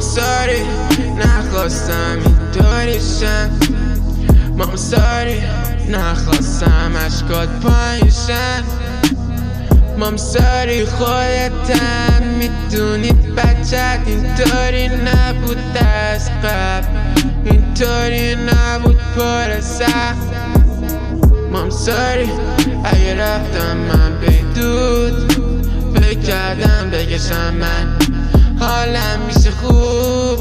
مام ساری نخواستم اینطوریشم مام ساری نخواستم اشکات پایینشن مام ساری خودتم میدونی بچت اینطوری نبود از قبل اینطوری نبود پر سخت مام ساری اگه رفتم من بدود فکر کردم بگشم من حالم میشه خوب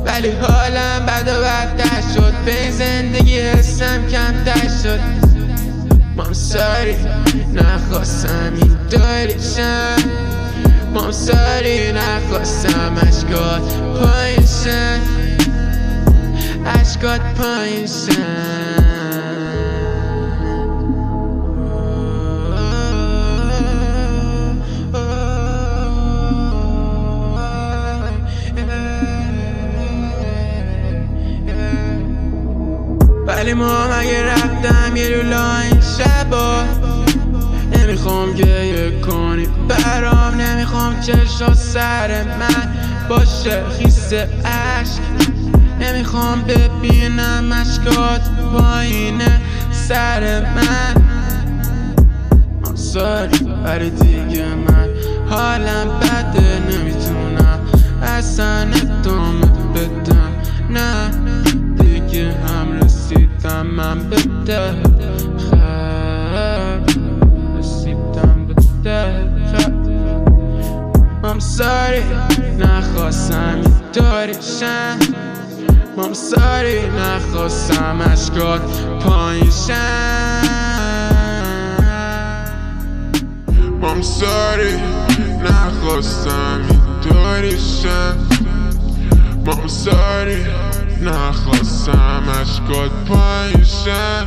ولی حالم بد و بدتر شد به این زندگی حسم کمتر شد مام ساری نخواستم اینطوریشم مام ساری نخواستم اشکات پایینشن اشکات پایینشن ولی مام اگه رفتم یه رولا این شبا نمیخوام گریه کنی برام نمیخوام چشا سر من باشه خیس عشق نمیخوام ببینم اشکات پایین سر من I'm sorry ولی دیگه من حالم بده نمیتونم اصلا ادامه بدم نه دیگه هم رسیدم من به ته خط رسیدم به ته خط I'm sorry نخواستم اینطوریشم I'm sorry نخواستم اشکات پایینشن I'm sorry نخواستم اینطوریشم I'm sorry نخواستم اشکات پایینشن